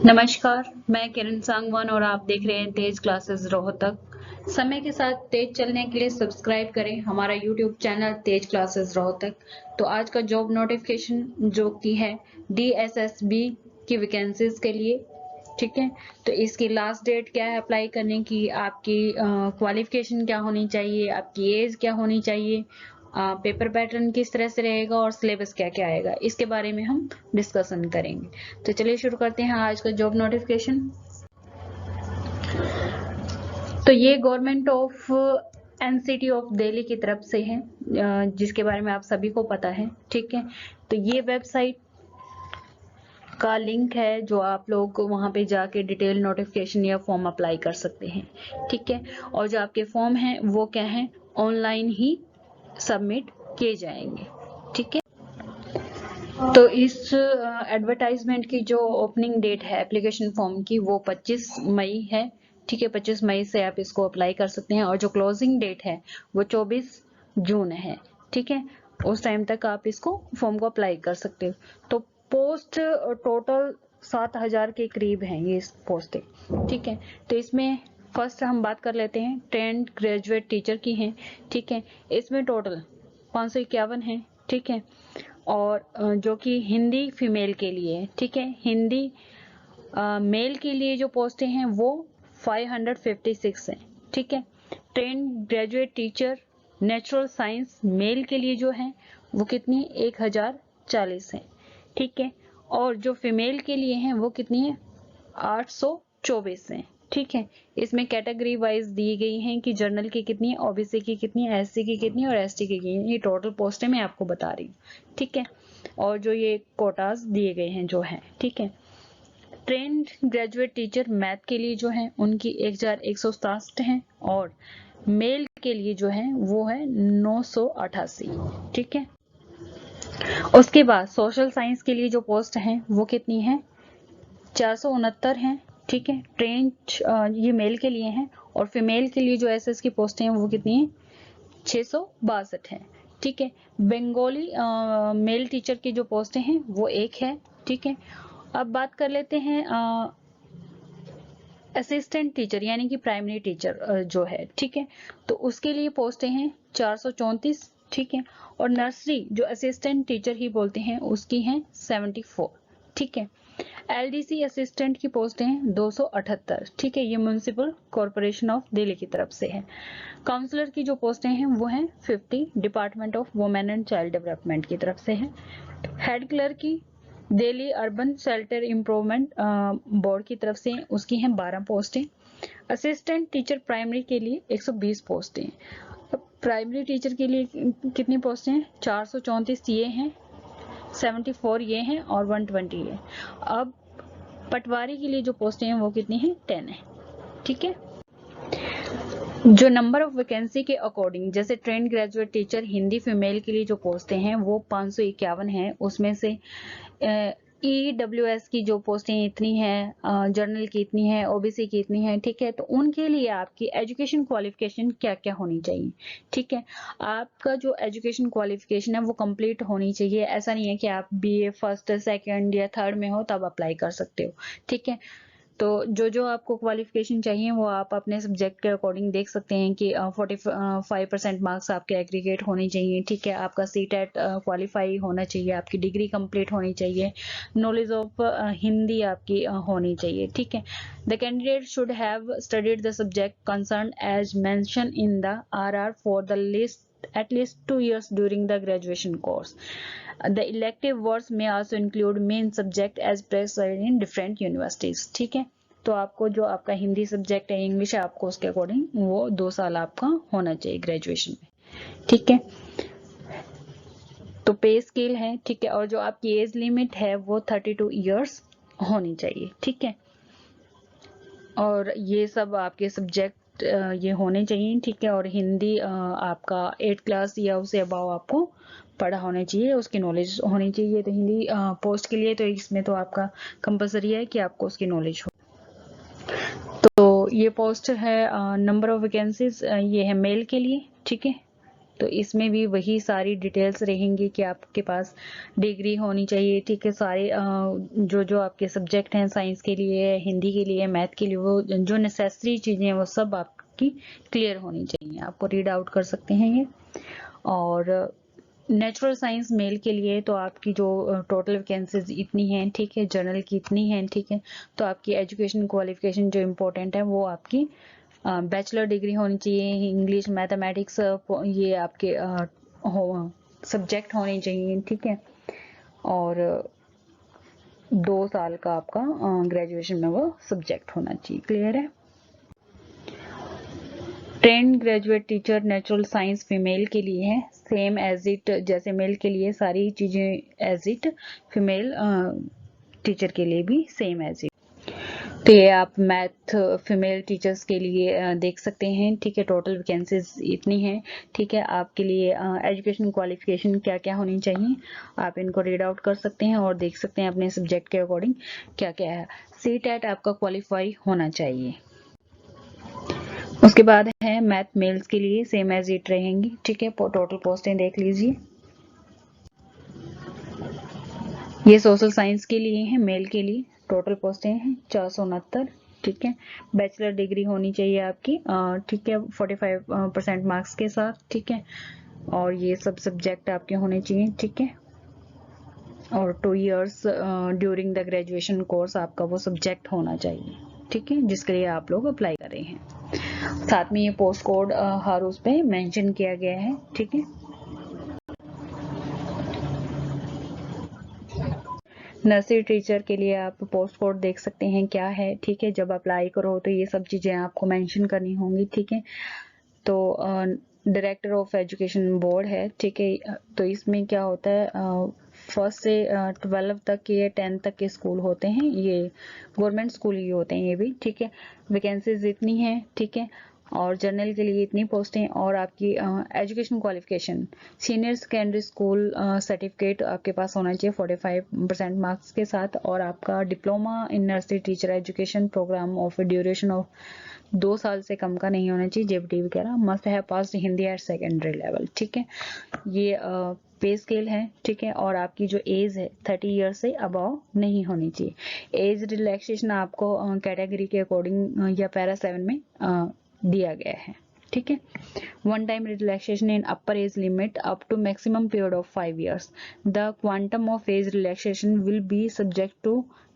नमस्कार, मैं किरण सांगवान और आप देख रहे हैं तेज क्लासेस रोहतक। समय के साथ तेज चलने के लिए सब्सक्राइब करें हमारा यूट्यूब चैनल तेज क्लासेस रोहतक। तो आज का जॉब नोटिफिकेशन जो कि है DSSB की वैकेंसीज के लिए, ठीक है। तो इसकी लास्ट डेट क्या है अप्लाई करने की, आपकी क्वालिफिकेशन क्या होनी चाहिए, आपकी एज क्या होनी चाहिए, पेपर पैटर्न किस तरह से रहेगा और सिलेबस क्या क्या आएगा, इसके बारे में हम डिस्कशन करेंगे। तो चलिए शुरू करते हैं आज का जॉब नोटिफिकेशन। तो ये government of NCT of Delhi की तरफ से है, जिसके बारे में आप सभी को पता है, ठीक है। तो ये वेबसाइट का लिंक है जो आप लोग वहां पे जाके डिटेल नोटिफिकेशन या फॉर्म अप्लाई कर सकते हैं, ठीक है। और जो आपके फॉर्म हैं वो क्या है, ऑनलाइन ही सबमिट किए जाएंगे, ठीक है। तो इस एडवर्टाइजमेंट की जो ओपनिंग डेट है एप्लीकेशन फॉर्म की वो 25 मई है, ठीक है। 25 मई से आप इसको अप्लाई कर सकते हैं और जो क्लोजिंग डेट है वो 24 जून है, ठीक है। उस टाइम तक आप इसको फॉर्म को अप्लाई कर सकते हो। तो पोस्ट टोटल 7000 के करीब हैं ये पोस्टें, ठीक है। तो इसमें फर्स्ट हम बात कर लेते हैं ट्रेंड ग्रेजुएट टीचर की हैं, ठीक है। इसमें टोटल 551 है, ठीक है। और जो कि हिंदी फीमेल के लिए, ठीक है। हिंदी मेल के लिए जो पोस्टें हैं वो 556 हैं, ठीक है। Trained graduate teacher natural science male के लिए जो है वो कितनी 1040 है, ठीक है। और जो फीमेल के लिए हैं वो कितनी है 824 है, ठीक है। इसमें कैटेगरी वाइज दी गई हैं कि जर्नल की कितनी, ओबीसी की कितनी, एससी की कितनी और एसटी की कितनी। ये टोटल पोस्टें मैं आपको बता रही हूँ, ठीक है। और जो ये कोटास दिए गए हैं जो है, ठीक है। ट्रेंड ग्रेजुएट टीचर मैथ के लिए जो है उनकी 1167 है और मेल के लिए जो है वो है 988, ठीक है। उसके बाद सोशल साइंस के लिए जो पोस्ट है वो कितनी है 469 है, ठीक है। ट्रेंड ये मेल के लिए है और फीमेल के लिए जो एसएस की पोस्टें हैं वो कितनी है 662 है, ठीक है। बंगाली मेल टीचर की जो पोस्टें हैं वो एक है, ठीक है। अब बात कर लेते हैं असिस्टेंट टीचर यानी कि प्राइमरी टीचर जो है, ठीक है। तो उसके लिए पोस्टें हैं 434, ठीक है। और नर्सरी जो असिस्टेंट टीचर ही बोलते हैं उसकी हैं 74, ठीक है। एलडीसी असिस्टेंट की पोस्टें हैं 278, ठीक है। ये म्युनिसिपल कॉर्पोरेशन ऑफ दिल्ली की तरफ से है। काउंसलर की जो पोस्टें हैं वो हैं 50, department of women and child development की तरफ से है। हेड क्लर्क की Delhi urban shelter improvement board की तरफ से उसकी हैं 12 पोस्टें। असिस्टेंट टीचर प्राइमरी के लिए 120 पोस्टें। प्राइमरी टीचर के लिए कितनी पोस्टें हैं 434 ये हैं, 74 ये हैं और 120 ये। अब पटवारी के लिए जो पोस्टें हैं वो कितनी हैं 10 है, ठीक है। जो नंबर ऑफ वैकेंसी के अकॉर्डिंग जैसे trend graduate teacher Hindi female के लिए जो पोस्टें हैं वो 551 हैं, उसमें से EWS की जो पोस्टें इतनी हैं, जर्नल की इतनी है, ओबीसी की इतनी है, ठीक है। तो उनके लिए आपकी एजुकेशन क्वालिफिकेशन क्या क्या होनी चाहिए, ठीक है। आपका जो एजुकेशन क्वालिफिकेशन है वो कंप्लीट होनी चाहिए। ऐसा नहीं है कि आप BA फर्स्ट सेकंड या थर्ड में हो तब अप्लाई कर सकते हो, ठीक है। तो जो आपको क्वालिफिकेशन चाहिए वो आप अपने सब्जेक्ट के अकॉर्डिंग देख सकते हैं कि 45% मार्क्स आपके एग्रीगेट होने चाहिए, ठीक है। आपका CTET क्वालिफाई होना चाहिए, आपकी डिग्री कंप्लीट होनी चाहिए, नॉलेज ऑफ हिंदी आपकी होनी चाहिए, ठीक है। The candidate should have studied the subject concern as mention in the RR for the list at least 2 years during the graduation course. The elective words may also include main subject as prescribed in different universities, ठीक है। तो आपको जो आपका Hindi subject है, English है, आपको उसके अकॉर्डिंग वो 2 साल आपका होना चाहिए ग्रेजुएशन में, ठीक है। तो पे स्केल है, ठीक है। और जो आपकी एज लिमिट है वो 32 ईयर्स होनी चाहिए, ठीक है। और ये सब आपके सब्जेक्ट ये होने चाहिए, ठीक है। और हिंदी आपका 8 क्लास या उससे अबाव आपको पढ़ा होना चाहिए, उसकी नॉलेज होनी चाहिए। तो हिंदी पोस्ट के लिए तो इसमें तो आपका कंपलसरी है कि आपको उसकी नॉलेज हो। तो ये पोस्ट है, नंबर ऑफ वैकेंसीज ये है मेल के लिए, ठीक है। तो इसमें भी वही सारी डिटेल्स रहेंगी कि आपके पास डिग्री होनी चाहिए, ठीक है। सारे जो जो आपके सब्जेक्ट हैं, साइंस के लिए, हिंदी के लिए, मैथ के लिए, वो जो नेसेसरी चीजें हैं वो सब आपकी क्लियर होनी चाहिए। आपको रीड आउट कर सकते हैं ये। और नेचुरल साइंस मेल के लिए तो आपकी जो टोटल वैकेंसीज इतनी हैं, ठीक है, जनरल की इतनी हैं, ठीक है। तो आपकी एजुकेशन क्वालिफिकेशन जो इम्पोर्टेंट है वो आपकी बैचलर डिग्री होनी चाहिए। इंग्लिश, मैथमेटिक्स, ये आपके सब्जेक्ट होने चाहिए, ठीक है। और 2 साल का आपका ग्रेजुएशन में वो सब्जेक्ट होना चाहिए। क्लियर है? Trained graduate teacher natural science female के लिए है, सेम एज इट जैसे मेल के लिए सारी चीजें एज इट, फीमेल टीचर के लिए भी सेम एज इट। तो ये आप मैथ फीमेल टीचर्स के लिए देख सकते हैं, ठीक है। टोटल वैकेंसीज इतनी हैं, ठीक है। आपके लिए एजुकेशन क्वालिफिकेशन क्या क्या होनी चाहिए आप इनको रीड आउट कर सकते हैं और देख सकते हैं अपने सब्जेक्ट के अकॉर्डिंग क्या क्या है। CTET आपका क्वालिफाई होना चाहिए। उसके बाद है मैथ मेल्स के लिए सेम एज इट रहेंगी, ठीक है। टोटल पोस्टें देख लीजिए। ये सोशल साइंस के लिए है, मेल के लिए टोटल पोस्टें हैं 469, ठीक है। बैचलर डिग्री होनी चाहिए आपकी, ठीक है, 45% मार्क्स के साथ, ठीक है। और ये सब सब्जेक्ट आपके होने चाहिए, ठीक है। और 2 years during the graduation course आपका वो सब्जेक्ट होना चाहिए, ठीक है, जिसके लिए आप लोग अप्लाई कर रहे हैं। साथ में ये पोस्ट कोड हर उस पे मेंशन किया गया है, ठीक है। नर्सरी टीचर के लिए आप पोस्ट कोड देख सकते हैं क्या है, ठीक है। जब अप्लाई करो तो ये सब चीजें आपको मेंशन करनी होंगी, ठीक है। तो डायरेक्टर ऑफ एजुकेशन बोर्ड है, ठीक है। तो इसमें क्या होता है, 1st से 12 तक ये 10 तक के स्कूल होते हैं, ये गवर्नमेंट स्कूल ही होते हैं ये भी, ठीक है। वैकेंसीज इतनी हैं, ठीक है। और जनरल के लिए इतनी पोस्टें। और आपकी education qualification senior secondary school certificate आपके पास होना चाहिए 45% मार्क्स के साथ। और आपका diploma in nursery teacher education programme of duration of 2 साल से कम का नहीं होना चाहिए, JBT वगैरह। Must have passed Hindi at secondary level, ठीक है। ये पे स्केल है, ठीक है। और आपकी जो एज है 30 ईयर से अबव नहीं होनी चाहिए। एज रिलैक्सेशन आपको कैटेगरी के अकॉर्डिंग या पैरा 7 में दिया गया है, ठीक है। 1 time relaxation in upper age limit up to maximum period of 5 years. The quantum of age relaxation will be subject to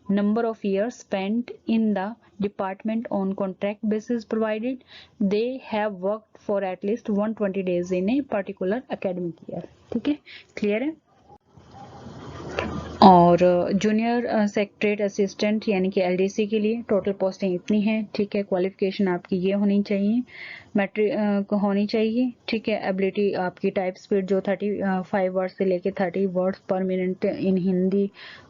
number of years spent in the department on contract basis provided they have worked for at least 120 days in a particular academic year, ठीक है। Clear है? और junior secretariat assistant यानी कि LDC के लिए total पोस्टें इतनी हैं, ठीक है। क्वालिफिकेशन आपकी ये होनी चाहिए, मैट्रिक होनी चाहिए, ठीक है। एबिलिटी आपकी टाइप स्पीड जो 35 वर्ड से लेके 30 वर्ड्स पर मिनट इन हिंदी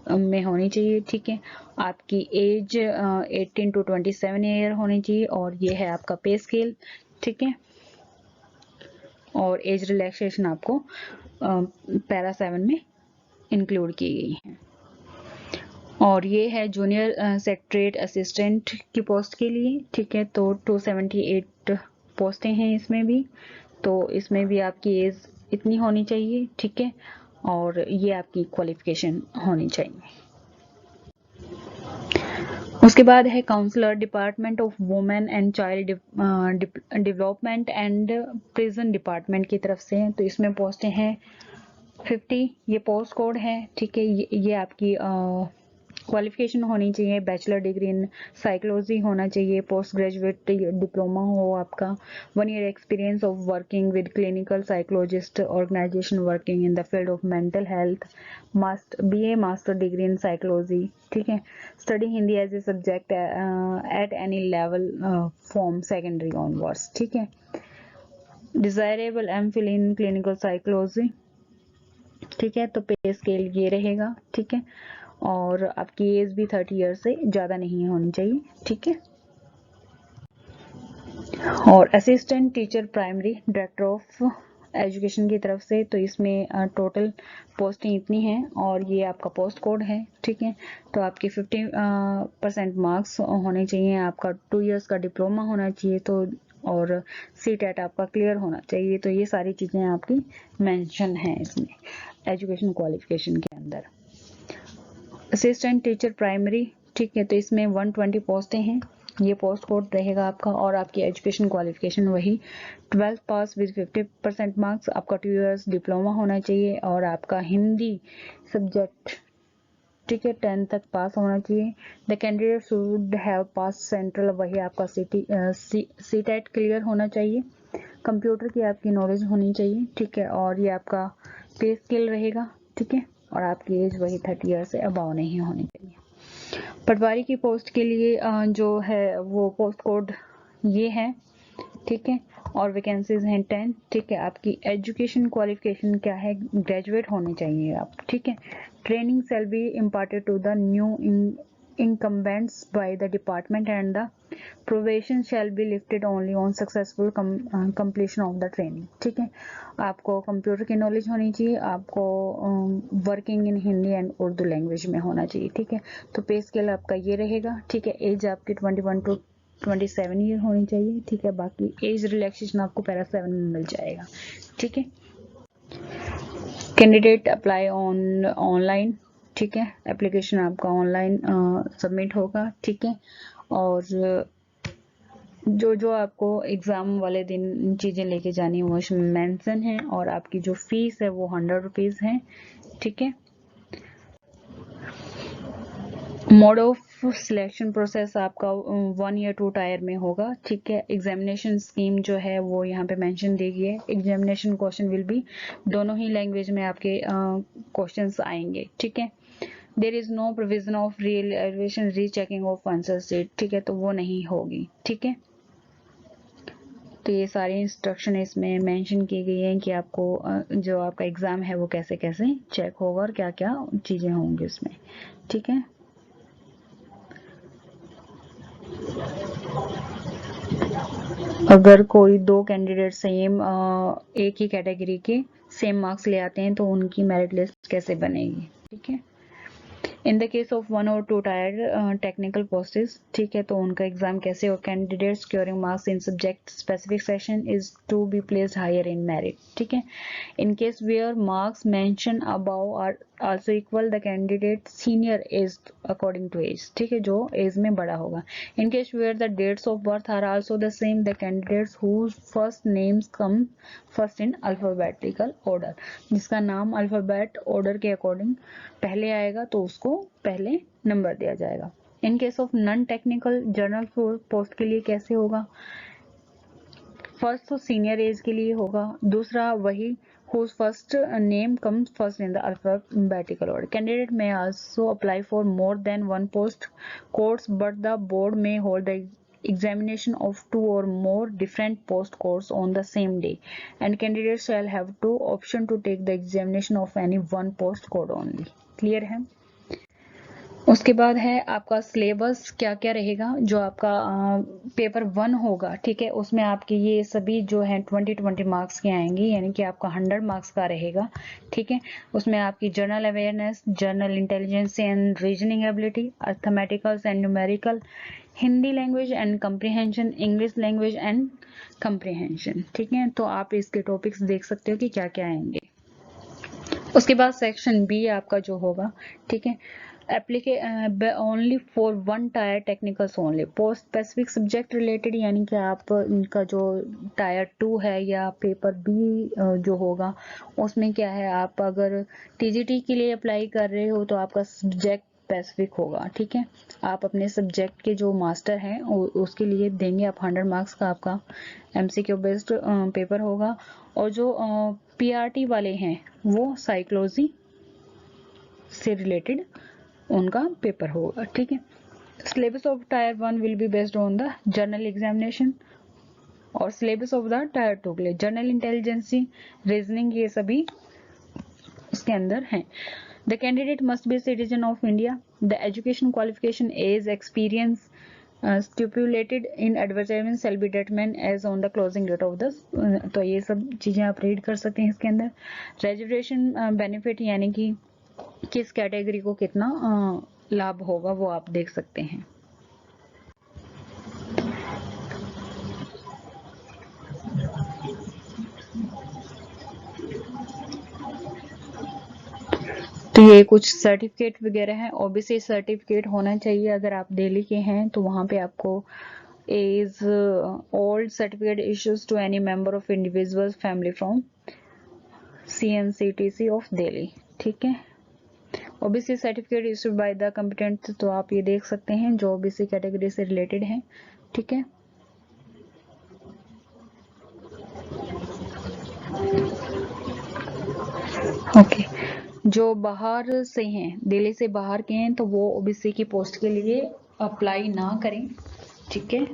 में होनी चाहिए, ठीक है। आपकी एज 18 to 27 ईयर होनी चाहिए। और ये है आपका पे स्केल, ठीक है। और एज रिलैक्सेशन आपको पैरा 7 में इंक्लूड की गई है। और ये है जूनियर सेक्रेटरीट असिस्टेंट की पोस्ट के लिए, ठीक है। तो 278 पोस्टें हैं इसमें भी। तो इसमें भी आपकी एज इतनी होनी चाहिए, ठीक है। और ये आपकी क्वालिफिकेशन होनी चाहिए। उसके बाद है counsellor department of women and child development and prison department की तरफ से। तो इसमें पोस्टें हैं 50, ये पोस्ट कोड है, ठीक है। ये आपकी क्वालिफिकेशन होनी चाहिए, बैचलर डिग्री इन साइकोलॉजी होना चाहिए, पोस्ट ग्रेजुएट डिप्लोमा हो आपका, 1 year experience of working with clinical psychologist organisation working in the field of mental health, must BA master degree in psychology, ठीक है। Study Hindi as a subject at any level from secondary onwards, ठीक है। Desirable MPhil in clinical psychology, ठीक है। तो पे scale ये रहेगा, ठीक है। और आपकी एज भी 30 ईयर से ज्यादा नहीं होनी चाहिए, ठीक है। और assistant teacher primary director of education की तरफ से। तो इसमें टोटल पोस्टें इतनी हैं और ये आपका पोस्ट कोड है, ठीक है। तो आपके 50% मार्क्स होने चाहिए, आपका 2 इयर्स का डिप्लोमा होना चाहिए। तो और CTET आपका क्लियर होना चाहिए। तो ये सारी चीज़ें आपकी मेंशन हैं इसमें एजुकेशन क्वालिफिकेशन के अंदर। असिस्टेंट टीचर प्राइमरी, ठीक है, तो इसमें 120 पोस्टें हैं, ये पोस्ट कोड रहेगा आपका। और आपकी एजुकेशन क्वालिफिकेशन वही 12th पास विद 50% मार्क्स, आपका 2 इयर्स डिप्लोमा होना चाहिए और आपका हिंदी सब्जेक्ट, ठीक है, 10 तक पास होना चाहिए। The candidate should have pass central, वही आपका CTET क्लियर होना चाहिए। कंप्यूटर की आपकी नॉलेज होनी चाहिए, ठीक है, और ये आपका पे स्केल रहेगा, ठीक है, और आपकी एज वही 30 ईयर से अबाव नहीं होनी चाहिए। पटवारी की पोस्ट के लिए जो है वो पोस्ट कोड ये है, ठीक है, और वैकेंसीज हैं 10, ठीक है। आपकी एजुकेशन क्वालिफिकेशन क्या है, ग्रेजुएट होने चाहिए आप, ठीक है। Training shall be imparted to the new incumbents by the department and the probation shall be lifted only on successful completion of the training, ठीक है। आपको कंप्यूटर की नॉलेज होनी चाहिए, आपको working in Hindi and Urdu language में होना चाहिए, ठीक है। तो पे स्केल आपका ये रहेगा, ठीक है। एज आपकी 21 to 27 ईयर होनी चाहिए, ठीक है। बाकी एज रिलैक्सेशन आपको पैरा 7 में मिल जाएगा, ठीक है। कैंडिडेट अप्लाई ऑनलाइन, ठीक है, एप्लीकेशन आपका ऑनलाइन सबमिट होगा, ठीक है। और जो आपको एग्जाम वाले दिन चीजें लेके जानी है वो मेंशन है, और आपकी जो फीस है वो 100 रुपीज है, ठीक है। मोड ऑफ सिलेक्शन प्रोसेस आपका 1 या 2 टायर में होगा, ठीक है। एग्जामिनेशन स्कीम जो है वो यहाँ पे मेंशन दी गई है। एग्जामिनेशन क्वेश्चन विल बी, दोनों ही लैंग्वेज में आपके क्वेश्चंस आएंगे, ठीक है। There is no provision of reevaluation rechecking of answer sheet, ठीक है, तो वो नहीं होगी, ठीक है। तो ये सारी इंस्ट्रक्शन इसमें मेंशन की गई है कि आपको जो आपका एग्जाम है वो कैसे कैसे चेक होगा और क्या क्या चीजें होंगी उसमें, ठीक है। अगर कोई 2 कैंडिडेट सेम एक ही कैटेगरी के सेम मार्क्स ले आते हैं तो उनकी मेरिट लिस्ट कैसे बनेगी, ठीक है। इन द केस ऑफ 1 और 2 टायर टेक्निकल पोस्टेस, ठीक है, तो उनका एग्जाम कैसे हो। Candidate scoring marks in subject specific section is to be placed higher in merit, ठीक है। In case where marks mention above are also equal, the candidate senior age according to age, ठीक है, जो age में बड़ा होगा। In case where the dates of birth are also the same, the candidates whose first names come first in alphabetical order, जिसका नाम alphabet order के according पहले आएगा तो उसको पहले नंबर दिया जाएगा। In case of non technical journal post के लिए कैसे होगा, फर्स्ट तो सीनियर एज के लिए होगा, दूसरा वही whose first name comes first in the alphabetical order. Candidate may also apply for more than one post codes, but the board may hold the examination of 2 or more different post codes on the same day, and candidates shall have 2 options to take the examination of any one post code only. Clear है। उसके बाद है आपका syllabus क्या क्या रहेगा। जो आपका पेपर 1 होगा, ठीक है, उसमें आपके ये सभी जो है 20 मार्क्स के आएंगे, यानी कि आपका 100 मार्क्स का रहेगा, ठीक है। उसमें आपकी general awareness, general intelligence and reasoning ability, arithmeticals and numerical, Hindi language and comprehension, English language and comprehension, ठीक है। तो आप इसके टॉपिक्स देख सकते हो कि क्या क्या आएंगे। उसके बाद सेक्शन बी आपका जो होगा, ठीक है, only for 1 tyre technicals only post specific subject related, यानी कि आप इनका जो टायर 2 है या पेपर बी जो होगा उसमें क्या है, आप अगर टीजीटी के लिए अप्लाई कर रहे हो तो आपका सब्जेक्ट स्पेसिफिक होगा, ठीक है। आप अपने सब्जेक्ट के जो मास्टर हैं उसके लिए देंगे आप 100 मार्क्स का आपका एमसीक्यू बेस्ड पेपर होगा। और जो पीआरटी वाले हैं वो साइकोलॉजी से रिलेटेड उनका पेपर होगा, ठीक है। Syllabus of tyre 1 will be based on the journal examination, और सिलेबस ऑफ द टायर 2 के लिए जनरल इंटेलिजेंसी, रीजनिंग, ये सभी इसके अंदर हैं। The candidate must be citizen of India, the education qualification, age, experience stipulated in advertisement shall be determined as on the closing date of the, तो ये सब चीजें आप रीड कर सकते हैं इसके अंदर। रेजर्वेशन बेनिफिट, यानी कि किस कैटेगरी को कितना लाभ होगा वो आप देख सकते हैं। तो ये कुछ सर्टिफिकेट वगैरह है। ओबीसी सर्टिफिकेट होना चाहिए, अगर आप दिल्ली के हैं तो वहाँ पे आपको age old certificate issues to any member of individual family from CNCTC of Delhi, ठीक है। OBC certificate issued by the competent, तो आप ये देख सकते हैं जो ओबीसी कैटेगरी से रिलेटेड है, ठीक है। ओके, जो बाहर से हैं, दिल्ली से बाहर के हैं, तो वो ओबीसी की पोस्ट के लिए अप्लाई ना करें, ठीक है।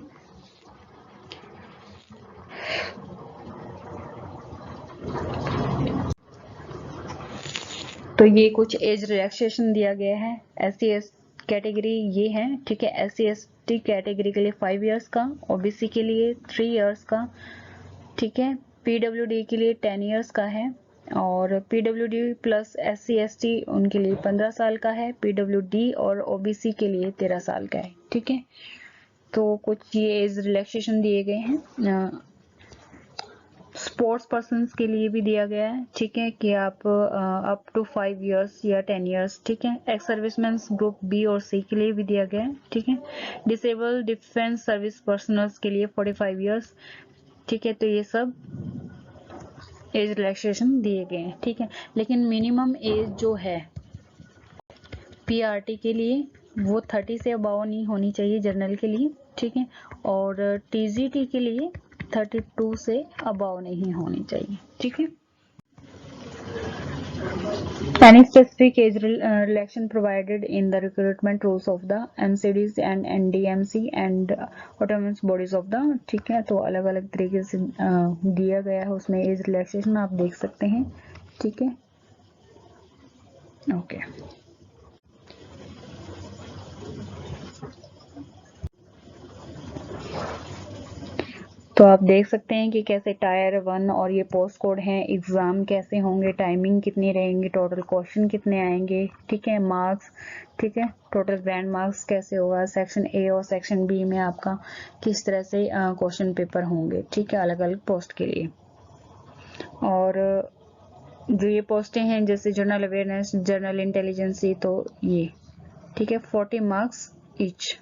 तो ये कुछ एज रिलैक्सेशन दिया गया है। SC कैटेगरी ये है, ठीक है। SC/ST कैटेगरी के लिए 5 इयर्स का, ओबीसी के लिए 3 इयर्स का, ठीक है। PWD के लिए 10 इयर्स का है, और PWD प्लस SC/ST उनके लिए 15 साल का है। PWD और OBC के लिए 13 साल का है, ठीक है। तो कुछ ये एज रिलैक्सेशन दिए गए हैं। स्पोर्ट्स पर्सन्स के लिए भी दिया गया है, ठीक है, कि आप अप टू 5 इयर्स या 10 इयर्स, ठीक है। एक्स सर्विसमैन ग्रुप B और C के लिए भी दिया गया है, ठीक है। डिसेबल डिफेंस सर्विस पर्सनल्स के लिए 45 इयर्स, ठीक है। तो ये सब एज रिलैक्सेशन दिए गए हैं, ठीक है। लेकिन मिनिमम एज जो है PRT के लिए वो 30 से अबाव नहीं होनी चाहिए जनरल के लिए, ठीक है। और TGT के लिए 32 से अबाव नहीं होनी चाहिए, ठीक है। Any specific age relaxation provided in the recruitment rules of the MCDs and NDMC and autonomous bodies of the, ठीक है। तो अलग अलग तरीके से दिया गया है उसमें एज रिलैक्सेशन, आप देख सकते हैं, ठीक है। ओके, तो आप देख सकते हैं कि कैसे टायर 1 और ये पोस्ट कोड हैं, एग्जाम कैसे होंगे, टाइमिंग कितनी रहेंगी, टोटल क्वेश्चन कितने आएंगे, ठीक है। मार्क्स, ठीक है, टोटल ग्रैंड मार्क्स कैसे होगा, सेक्शन A और सेक्शन B में आपका किस तरह से क्वेश्चन पेपर होंगे, ठीक है, अलग अलग पोस्ट के लिए। और जो ये पोस्टें हैं जैसे जनरल अवेयरनेस, जनरल इंटेलिजेंसी, तो ये, ठीक है, 40 मार्क्स ईच,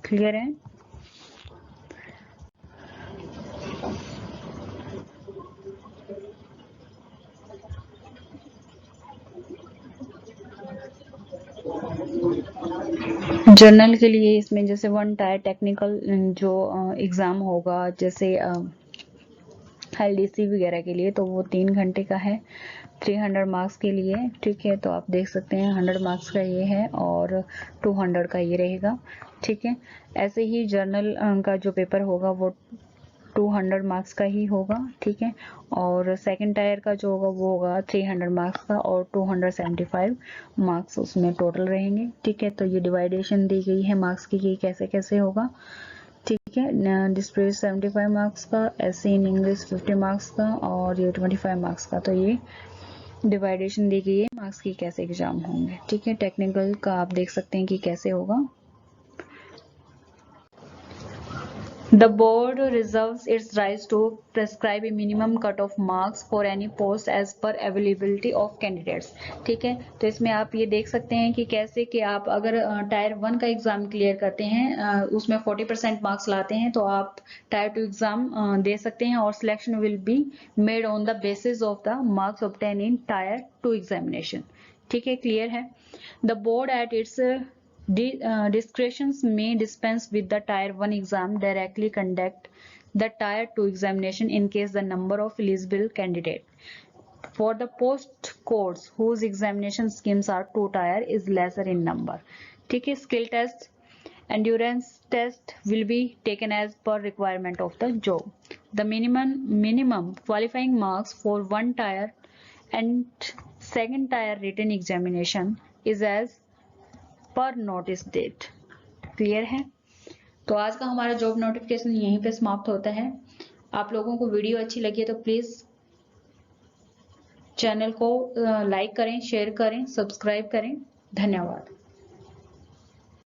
क्लियर है। जर्नल के लिए इसमें जैसे 1 टायर टेक्निकल जो एग्जाम होगा, जैसे LDC वगैरह के लिए, तो वो 3 घंटे का है, 300 मार्क्स के लिए, ठीक है। तो आप देख सकते हैं 100 मार्क्स का ये है और 200 का ये रहेगा, ठीक है। ऐसे ही जर्नल का जो पेपर होगा वो 200 मार्क्स का ही होगा, ठीक है। और सेकंड टायर का जो होगा वो होगा 300 मार्क्स का और 275 मार्क्स उसमें टोटल रहेंगे, ठीक है। तो ये डिवाइडेशन दी गई है मार्क्स की कि कैसे कैसे होगा, ठीक है। डिस्प्ले 75 मार्क्स का, SC इन इंग्लिश 50 मार्क्स का और ये 25 मार्क्स का। तो ये डिवाइडेशन दी गई है मार्क्स की कैसे एग्जाम होंगे, ठीक है। टेक्निकल का आप देख सकते हैं कि कैसे होगा। The board reserves its rights to prescribe a minimum cut-off marks for any post as per availability of candidates, ठीक है। तो इसमें आप ये देख सकते हैं कि कैसे कि आप अगर टायर 1 का एग्जाम क्लियर करते हैं, उसमें 40% मार्क्स लाते हैं, तो आप टायर 2 एग्जाम दे सकते हैं और selection will be made on the basis of the marks obtain in tyre 2 examination, ठीक है, क्लियर है। The board at its discretions may dispense with the tier 1 exam, directly conduct the tier 2 examination in case the number of eligible candidate for the post codes whose examination schemes are 2 tier is lesser in number, ठीक है। skill test, endurance test will be taken as per requirement of the job. The minimum qualifying marks for 1 tier and 2nd tier written examination is as पर notice date, clear है। तो आज का हमारा job notification यहीं पे समाप्त होता है। आप लोगों को वीडियो अच्छी लगी है तो प्लीज चैनल को लाइक करें, शेयर करें, सब्सक्राइब करें। धन्यवाद।